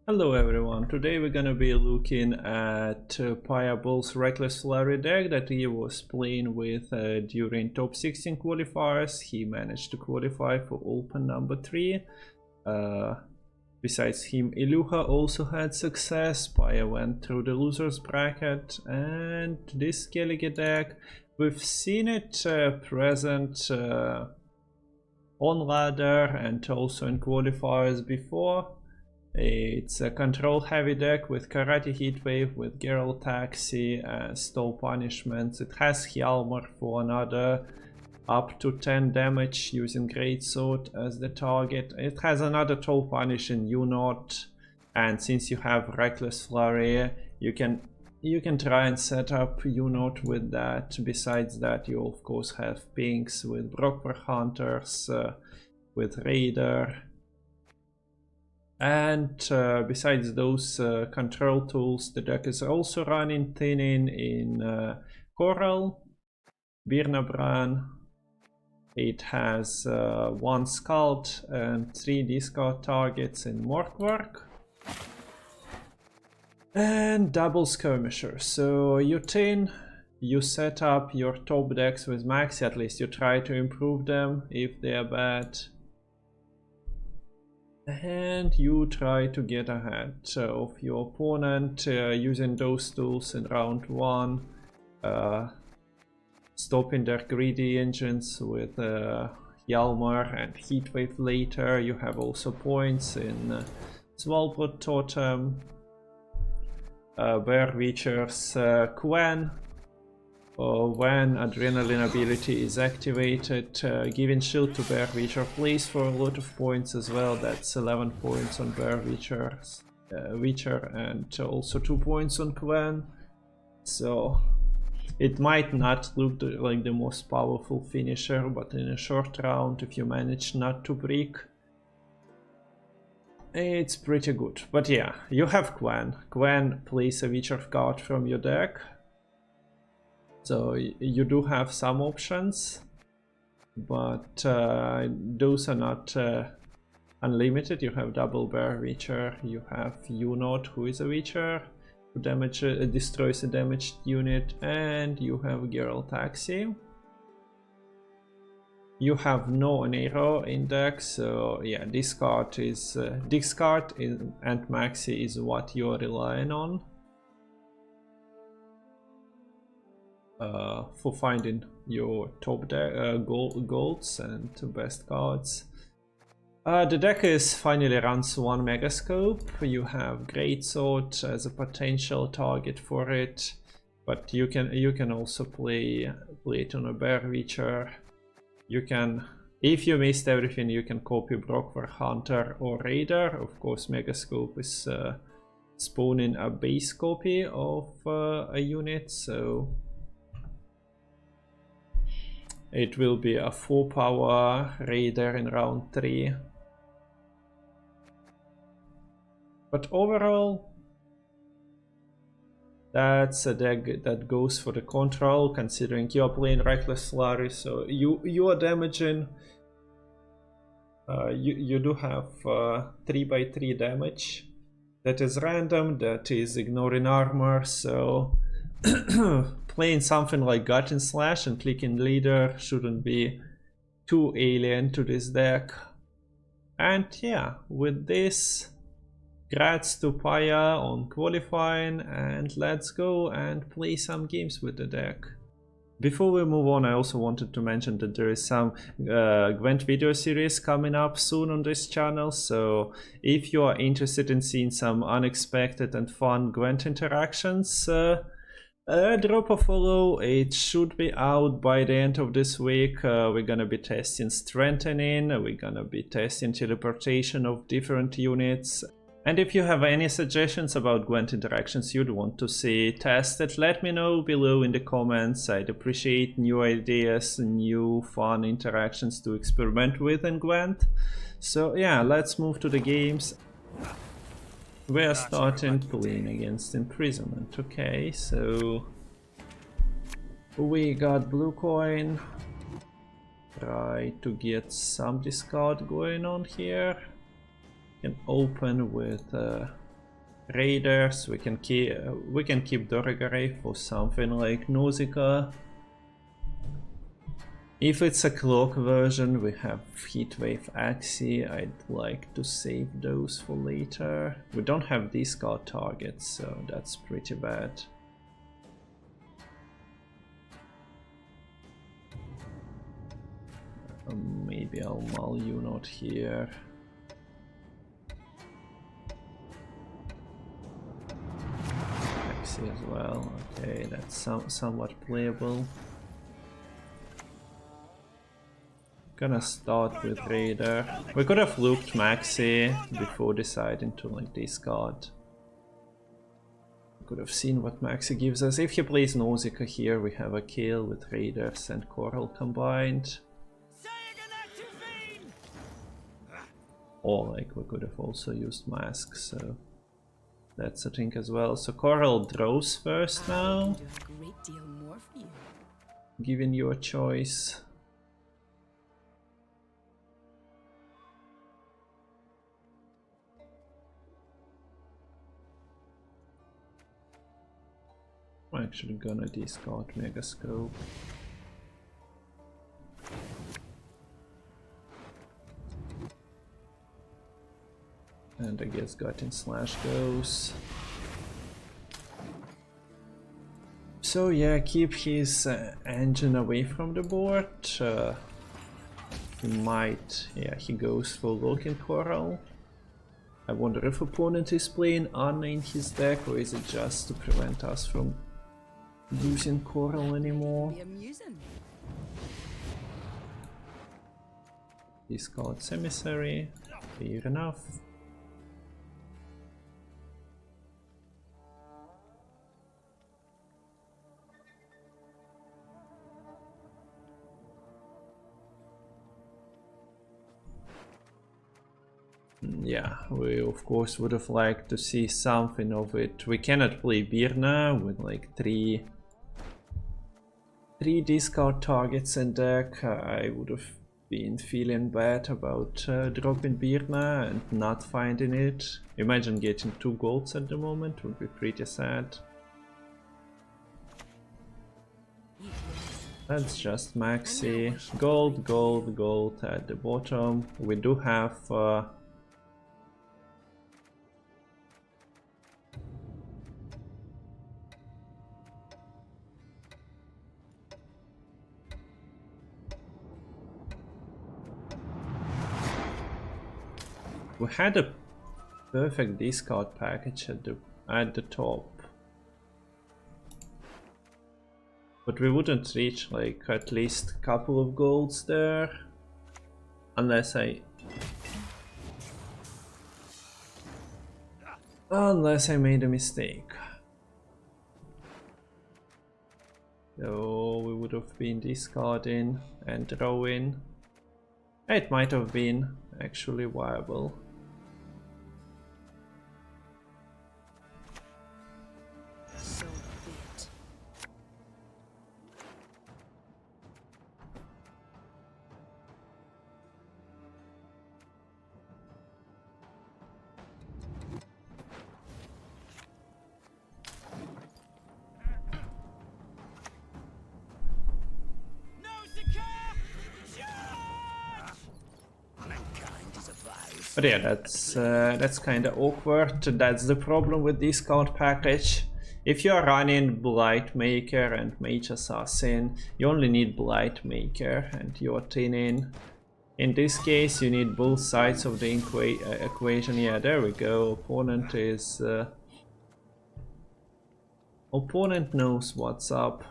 Hello everyone, today we're gonna be looking at Pajabol'S Reckless Flurry deck that he was playing with during top 16 qualifiers. He managed to qualify for Open number 3. Besides him, Iluha also had success. Paja went through the losers bracket, and this Skellige deck, we've seen it present on ladder and also in qualifiers before. It's a control heavy deck with Karate Heatwave, with Girl Taxi, Stall Punishments. It has Hjalmar for another up to 10 damage using Greatsword as the target. It has another Toll Punish in U-Knot, and since you have Reckless Flurry, you can try and set up U-Knot with that. Besides that, you of course have Pinks with Brockwer Hunters, with Raider. And besides those control tools, the deck is also running Thinning in Coral, Birnabran. It has 1 Sculpt and 3 discard targets in Morkwork. And double Skirmisher. So you thin, you set up your top decks with Maxi, at least you try to improve them if they are bad. And you try to get ahead of your opponent using those tools in round 1, stopping their greedy engines with Hjalmar and Heatwave later. You have also points in Svalbard Totem, Bear Witcher's Quen. When Adrenaline ability is activated, giving shield to Bear Witcher plays for a lot of points as well. That's 11 points on Bear Witcher and also 2 points on Quen. So it might not look like the most powerful finisher, but in a short round, if you manage not to brick, it's pretty good. But yeah, you have Quen. Quen plays a Witcher card from your deck. So you do have some options, but those are not unlimited. You have double Bear Witcher, you have U-Knot, who is a Witcher, who destroys a damaged unit, and you have Girl Taxi. You have no Nero index, so yeah, discard and Maxi is what you're relying on for finding your top golds and best cards. The deck finally runs 1 Megascope. You have Greatsword as a potential target for it, but you can also play it on a Bear Witcher. You can, if you missed everything, you can copy Brockwer Hunter or Raider. Of course, Megascope is spawning a base copy of a unit, so it will be a 4-power Raider in round 3. But overall, that's a deck that goes for the control, considering you are playing Reckless Flurry, so you are damaging. You do have 3x3 damage. That is random, that is ignoring armor, so playing something like Gut and Slash and clicking Leader shouldn't be too alien to this deck. And yeah, with this, congrats to Paja on qualifying, and let's go and play some games with the deck. Before we move on, I also wanted to mention that there is some Gwent video series coming up soon on this channel, so if you are interested in seeing some unexpected and fun Gwent interactions, drop a follow. It should be out by the end of this week. We're gonna be testing strengthening, we're gonna be testing teleportation of different units. And if you have any suggestions about Gwent interactions you'd want to see tested, let me know below in the comments. I'd appreciate new ideas, new fun interactions to experiment with in Gwent. So yeah, let's move to the games. We're starting playing against Imprisonment. Okay, so we got blue coin. Try to get some discard going on here. Can open with Raiders. We can keep Doragare for something like Nausicaa. If it's a cloak version, we have Heatwave Axie. I'd like to save those for later. We don't have discard targets, so that's pretty bad. Maybe I'll mull you not here. Axie as well. Okay, that's somewhat playable. Gonna start with Raider. We could have looked Maxi before deciding to like discard. We could have seen what Maxi gives us. If he plays Nausicaa here, we have a kill with Raiders and Coral combined. Or like we could have also used Mask, so that's a thing as well. So Coral draws first now, giving you a choice. I'm actually gonna discard Megascope. And I guess Gutting Slash goes. So yeah, keep his engine away from the board. He might, yeah, he goes for Locking Coral. I wonder if opponent is playing Anna in his deck, or is it just to prevent us from using Coral anymore? Discard Emissary, fair enough. Yeah, we of course would have liked to see something of it. We cannot play Birna with like three discard targets in deck. I would have been feeling bad about dropping Birna and not finding it. Imagine getting 2 golds at the moment, would be pretty sad. That's just Maxi. Gold, gold, gold at the bottom. We do have we had a perfect discard package at the top. But we wouldn't reach like at least a couple of golds there. Unless I made a mistake. So we would have been discarding and drawing. It might have been actually viable. But yeah, that's kind of awkward. That's the problem with this card package. If you are running Blightmaker and Mage Assassin, you only need Blightmaker and you're thinning. In this case, you need both sides of the equation. Yeah, there we go. Opponent knows what's up.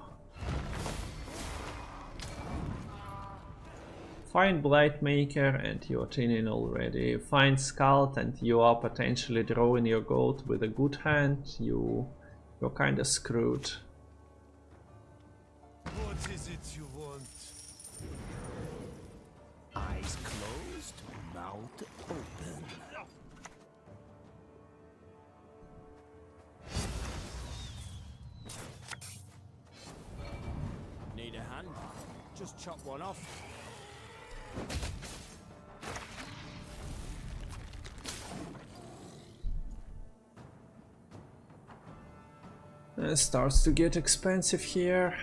Find Blightmaker and you're thinning already. Find Scald and you are potentially drawing your gold with a good hand. You're kinda screwed. What is it you want? Eyes closed, mouth open. Need a hand? Just chop one off. Starts to get expensive here.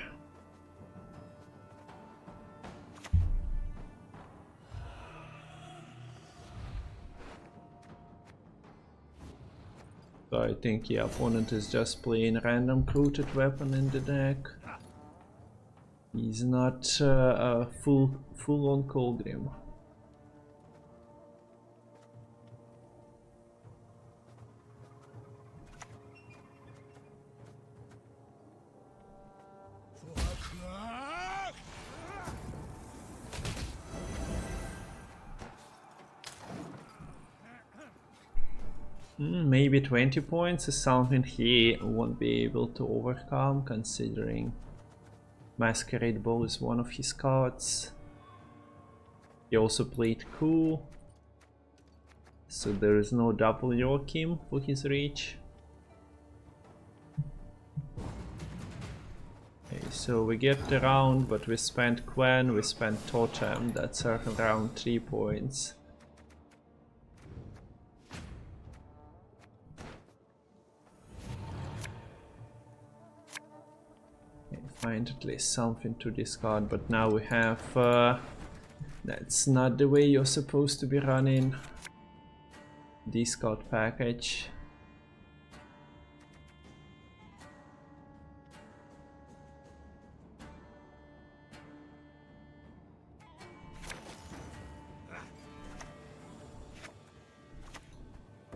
So I think the opponent is just playing random recruited weapon in the deck. He's not a full-on Colgrim. Maybe 20 points is something he won't be able to overcome, considering Masquerade Ball is one of his cards. He also played Cool, so there is no double Joachim for his reach. Okay, so we get the round, but we spent Quen, we spent Totem, that's around 3 points. Find at least something to discard, but now we have that's not the way you're supposed to be running discard package.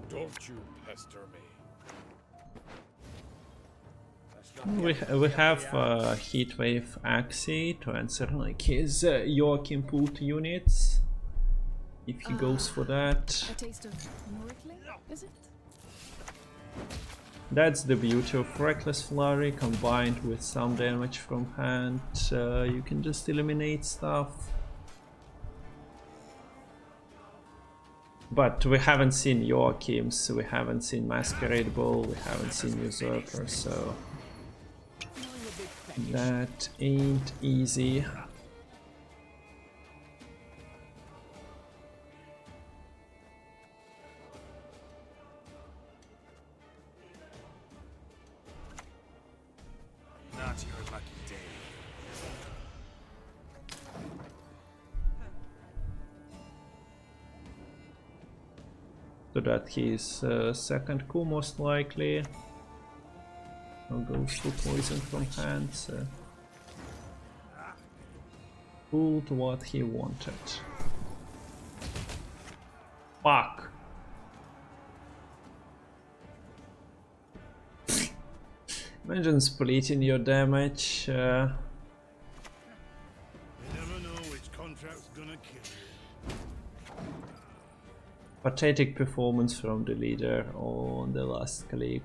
Don't you pester me. We have Heatwave Axie to answer like his Joachim Pult units, if he goes for that. A taste of Noricling, is it? That's the beauty of Reckless Flurry, combined with some damage from hand. You can just eliminate stuff. But we haven't seen Joachim's, we haven't seen Masquerade Ball, we haven't seen Usurper, so that ain't easy. Not your lucky day. So that he's second coup most likely. I'll go for poison from hands. Pulled what he wanted. Fuck! Imagine splitting your damage. You never know which contract's gonna kill you. Pathetic performance from the leader on the last click,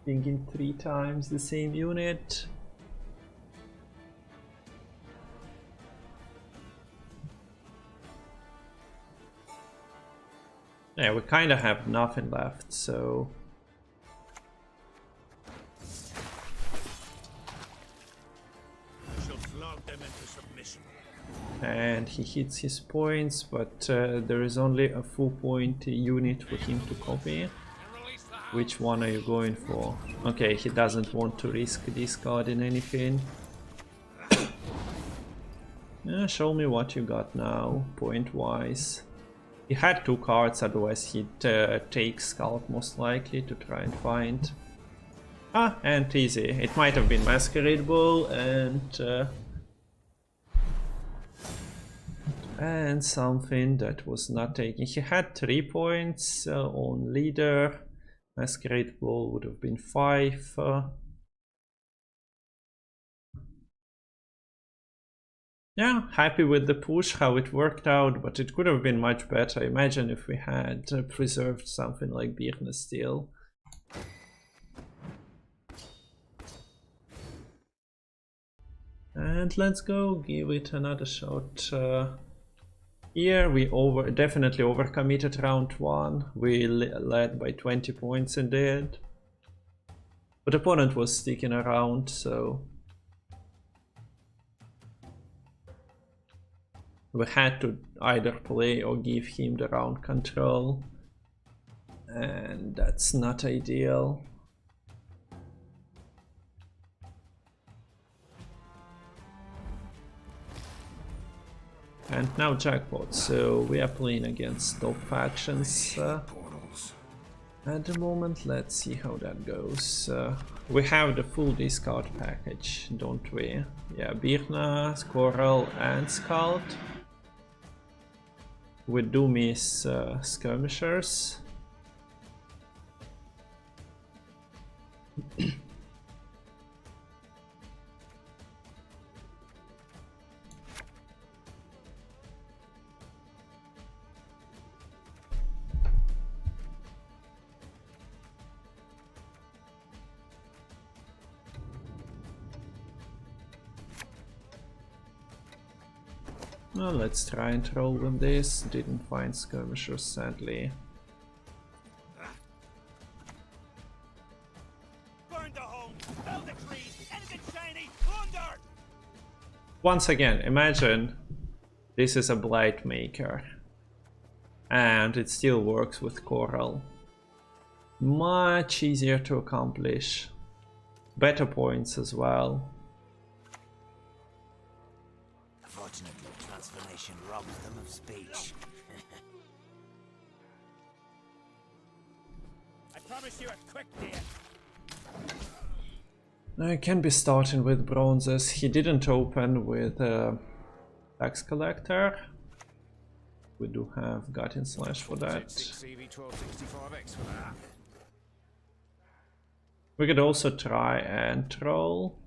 thinking 3 times the same unit. Yeah, we kind of have nothing left, so... She'll flog them into submission. And he hits his points, but there is only a full point unit for him to copy. Which one are you going for? Okay, he doesn't want to risk discarding anything. Yeah, show me what you got now, point-wise. He had 2 cards, otherwise he'd take Scalp most likely to try and find... Ah, and easy. It might have been Masquerade Ball and something that was not taken. He had 3 points on leader. Masquerade Ball would have been 5. Yeah, happy with the push, how it worked out, but it could have been much better. Imagine if we had preserved something like Birna Steel. And let's go, give it another shot. Here we definitely overcommitted round 1. We led by 20 points in the end. But opponent was sticking around, so... we had to either play or give him the round control. And that's not ideal. And now jackpot, so we are playing against top factions at the moment. Let's see how that goes. We have the full discard package, don't we? Yeah, Birna, Squirrel and Scout. We do miss skirmishers. Well, let's try and troll with this. Didn't find skirmishers, sadly. Burn the home, fell the trees, anything shiny, under! Once again, imagine this is a blight maker. And it still works with coral. Much easier to accomplish. Better points as well. Fortunately, transformation robs them of speech. I promise you a quick death. I can be starting with bronzes. He didn't open with tax collector. We do have Gutting Slash for that. We could also try and troll.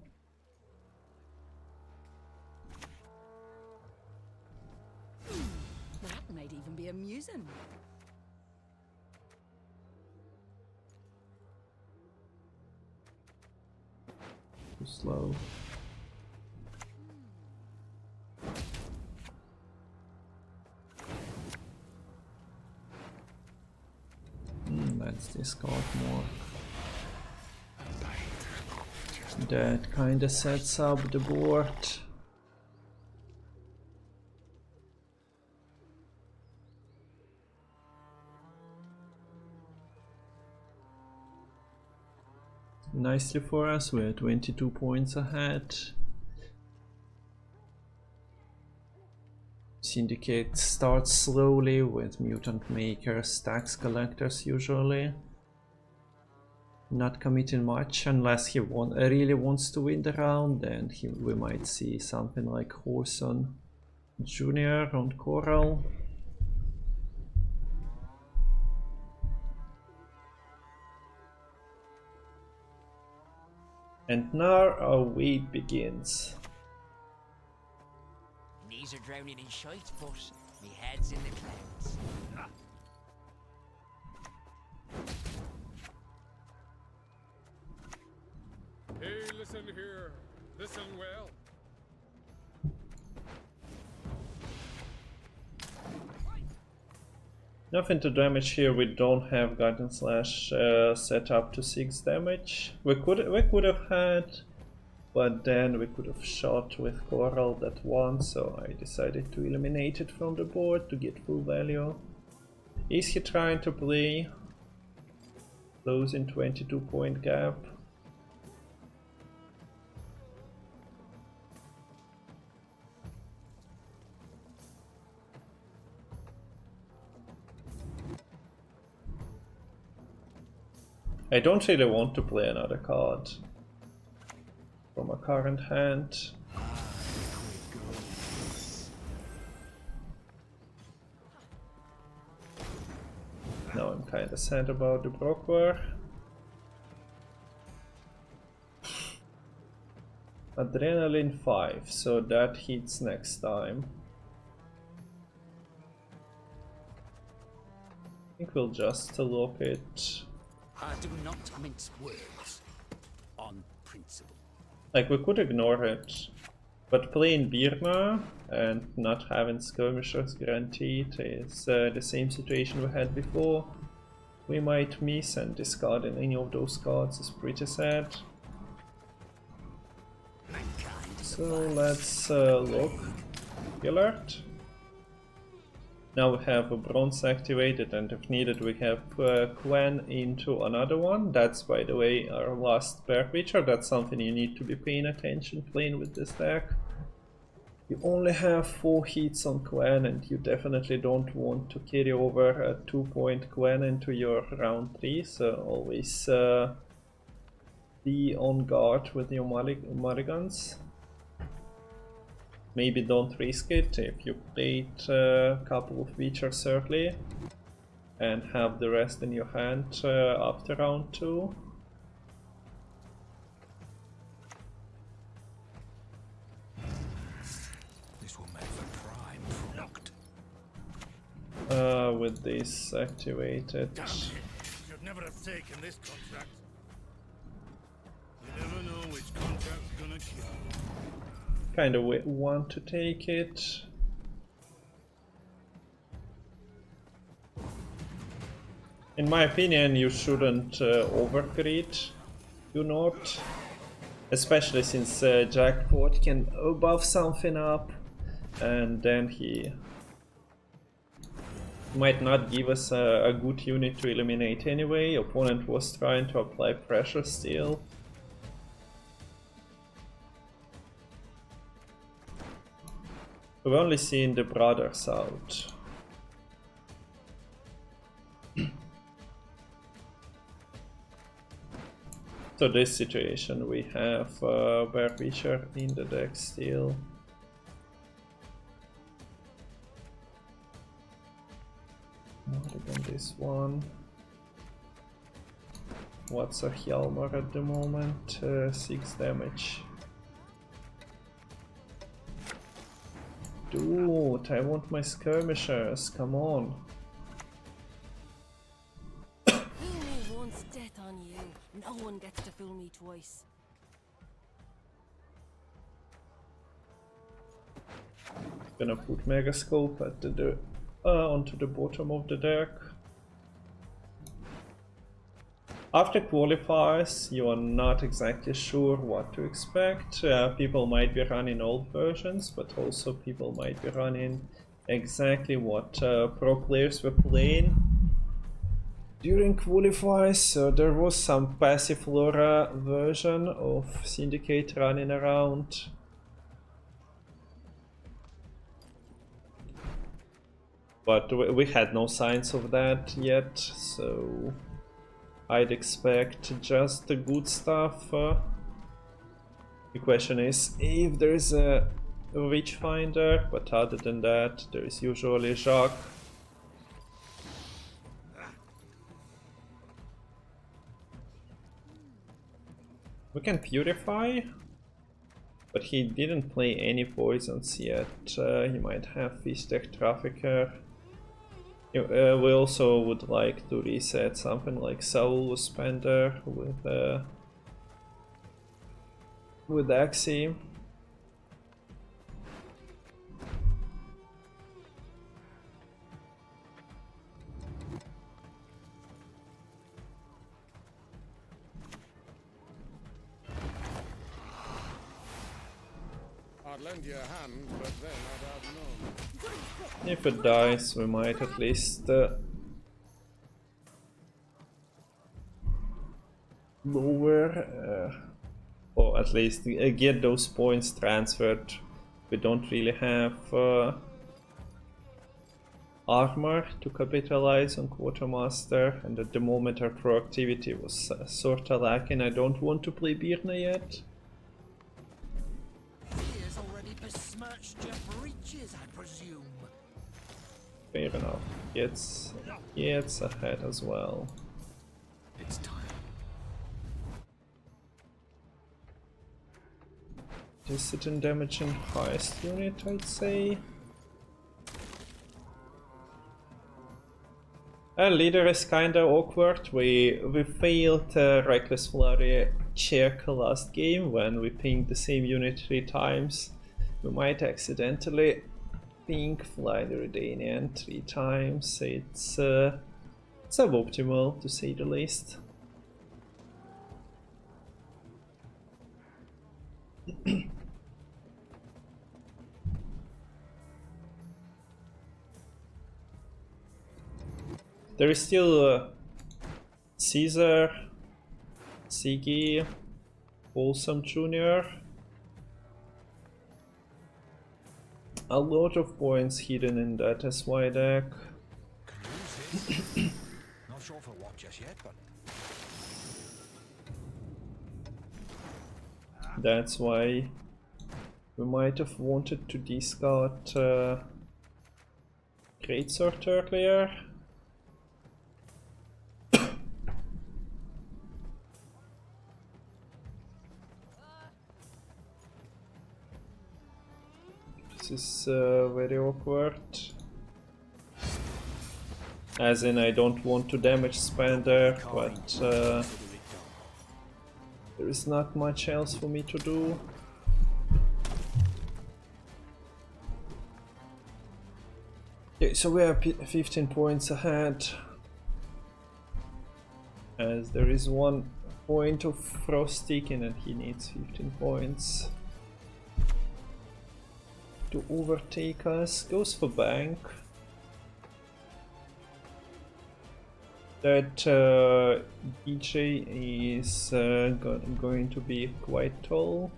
That might even be amusing. Too slow. Let's discard more. That kinda sets up the board. Nicely for us, we're 22 points ahead. Syndicate starts slowly with mutant makers, tax collectors usually. Not committing much unless he really wants to win the round, then we might see something like Horson Jr. on Coral. And now our wait begins. Knees are drowning in shite, but me head's in the clouds. Hey, listen here. Listen well. Nothing to damage here. We don't have Guiding Slash set up to 6 damage. We could have had, but then we could have shot with Coral that one, so I decided to eliminate it from the board to get full value. Is he trying to play closing 22-point gap? I don't really want to play another card from a current hand. Now I'm kinda sad about the Brockwar. Adrenaline 5, so that hits next time. I think we'll just lock it. I do not mince words on principle. Like, we could ignore it, but playing Birna and not having skirmishers guaranteed is the same situation we had before. We might miss, and discarding any of those cards is pretty sad. So let's look. Alert. Now we have a bronze activated, and if needed we have Gwent into another one. That's, by the way, our last bear creature. That's something you need to be paying attention playing with this deck. You only have 4 hits on Gwen, and you definitely don't want to carry over a 2-point Gwen into your round 3, so always be on guard with your mulligans. Maybe don't risk it if you played a couple of features early and have the rest in your hand after round 2. This will make for prime product. With this activated. Damn it! Should never have taken this contract. You never know which contract's gonna kill. Kind of want to take it. In my opinion, you shouldn't overgreed. Do not. Especially since Jackpot can buff something up, and then he might not give us a good unit to eliminate anyway. Opponent was trying to apply pressure still. We've only seen the brothers out. So this situation we have Bear Witcher in the deck still. More than this one. What's a Hjalmar at the moment? 6 damage. Dude, I want my skirmishers, come on. Fool me once, death on you. No one gets to fool me twice. Gonna put Megascope at the onto the bottom of the deck. After qualifiers, you are not exactly sure what to expect. People might be running old versions, but also people might be running exactly what pro players were playing during qualifiers. So there was some passive Flora version of Syndicate running around. But we had no signs of that yet, so I'd expect just the good stuff. The question is if there is a Witchfinder, but other than that, there is usually Jacques. We can Purify, but he didn't play any poisons yet. He might have Fistech Trafficker. We also would like to reset something like Soul Spender with Axie. I'd lend you a hand, but then I'd have known. If it dies, we might at least lower, or at least get those points transferred. We don't really have armor to capitalize on Quartermaster, and at the moment our proactivity was sorta lacking. I don't want to play Birna yet. He has already besmirched your breeches, I presume. Fair enough. Gets ahead as well. It's time. Dissident damaging highest unit, I'd say. Leader is kinda awkward. We failed Reckless Flurry check last game when we pinged the same unit 3 times. We might accidentally ping Fly the Redanian 3 times. It's suboptimal to say the least. There is still Caesar, Siggy, Wholesome Jr. A lot of points hidden in that SY deck. Not sure for what just yet, but That's why we might have wanted to discard Greatsword earlier. This is very awkward. As in, I don't want to damage Spender, but there is not much else for me to do. Okay, so we are 15 points ahead. As there is 1 point of Frost taken and he needs 15 points to overtake us. Goes for bank. That DJ is going to be quite tall.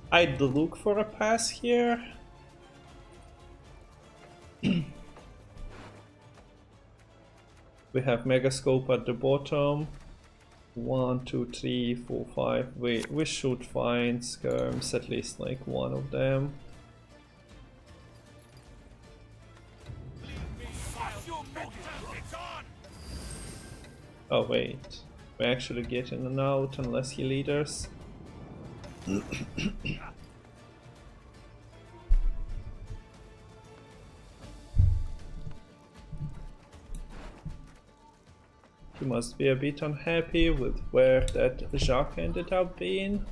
I'd look for a pass here. We have Megascope at the bottom. 1, 2, 3, 4, 5. We should find skirms, at least like one of them. Oh wait, we're actually getting an out unless he leaders. He must be a bit unhappy with where that Jacques ended up being.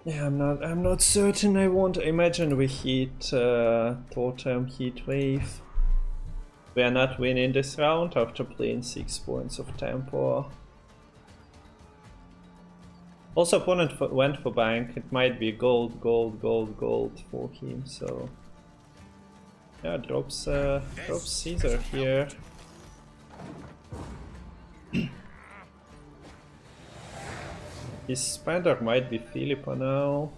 Yeah, I'm not certain I want. Imagine we hit Totem Heat Wave. We are not winning this round after playing 6 points of tempo. Also, opponent went for bank. It might be gold for him. So yeah, drops Caesar here. His Spender might be Philippa now.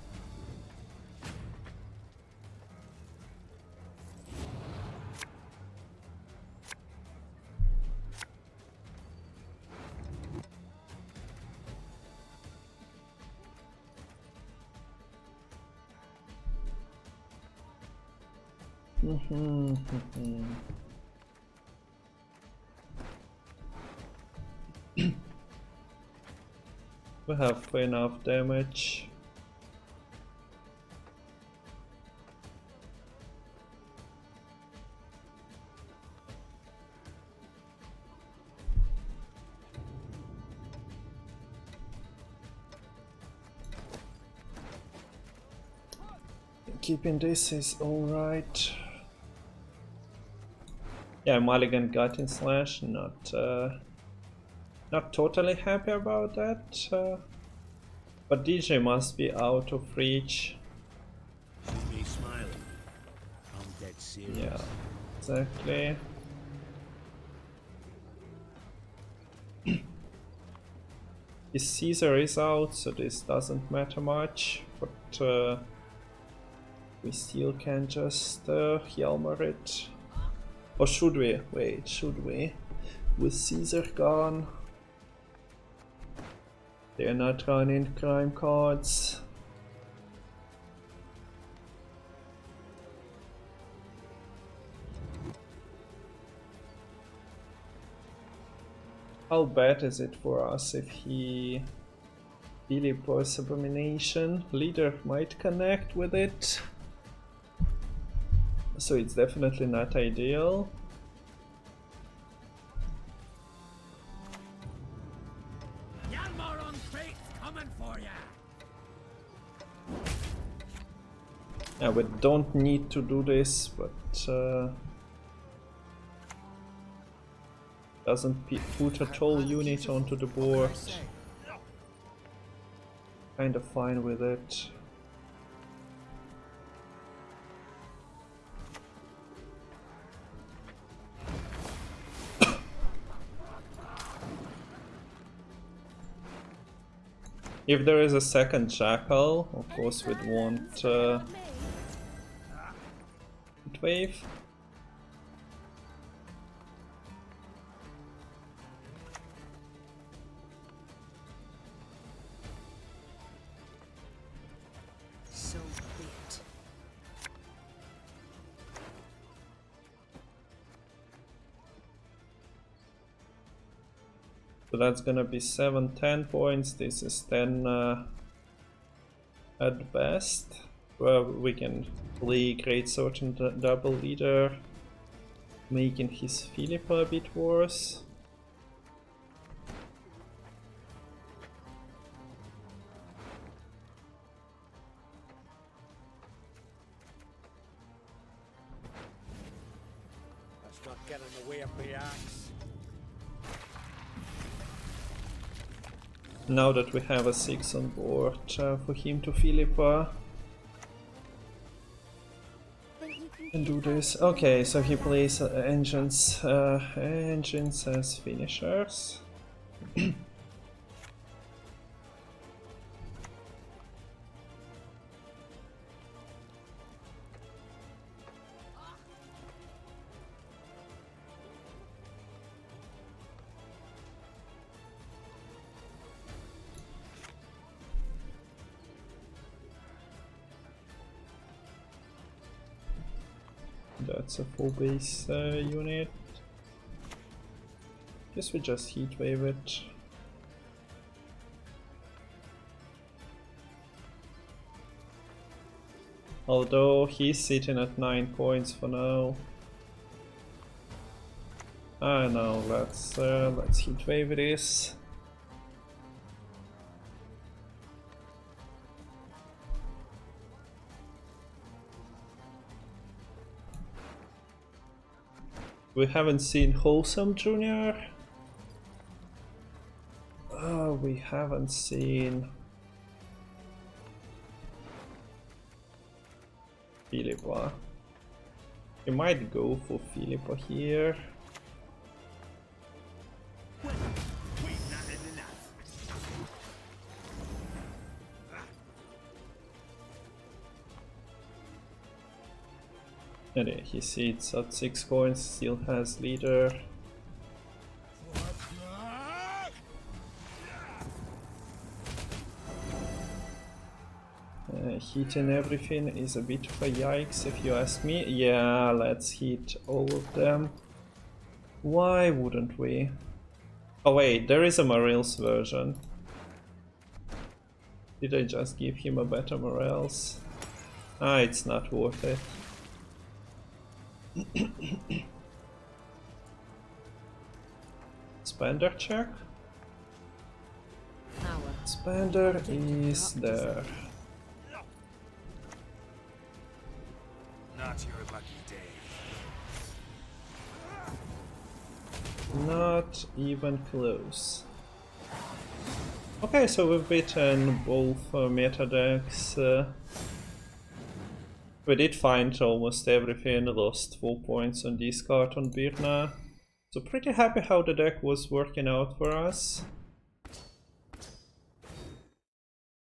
We have enough damage. Keeping this is alright. Yeah, Mulligan got in slash, not totally happy about that, but DJ must be out of reach. see me smiling. I'm dead serious. Yeah, exactly. His Caesar is out, so this doesn't matter much, but we still can just Hjalmar it. Or should we? Wait, should we? With Caesar gone, they're not running crime cards. How bad is it for us if he really puts Abomination? Leader might connect with it, so it's definitely not ideal. Yeah, we don't need to do this, but Doesn't put a tall unit onto the board. Kinda fine with it. If there is a second jackal, of course we'd want wave. So be it. So that's gonna be 7-10 points. This is 10 at best. Well, we can play Greatsword and double leader, making his Philippa a bit worse. Let's not get in the way of the axe. Now that we have a 6 on board for him to Philippa. And do this. Okay, so he plays engines as finishers. That's a full base unit. Guess we just heatwave it. Although he's sitting at 9 points for now. I know, let's heatwave this. We haven't seen Wholesome Junior. We haven't seen Philippa. We might go for Philippa here. And yeah, he sits at 6 points, still has leader. Hitting everything is a bit of a yikes if you ask me. Yeah, let's hit all of them. Why wouldn't we? Oh wait, there is a Morels version. Did I just give him a better Morels? Ah, it's not worth it. Spender check? Spender is there. Not your lucky day. Not even close. Okay, so we've beaten both meta decks. We did find almost everything, lost 4 points on discard on Birna. So pretty happy how the deck was working out for us.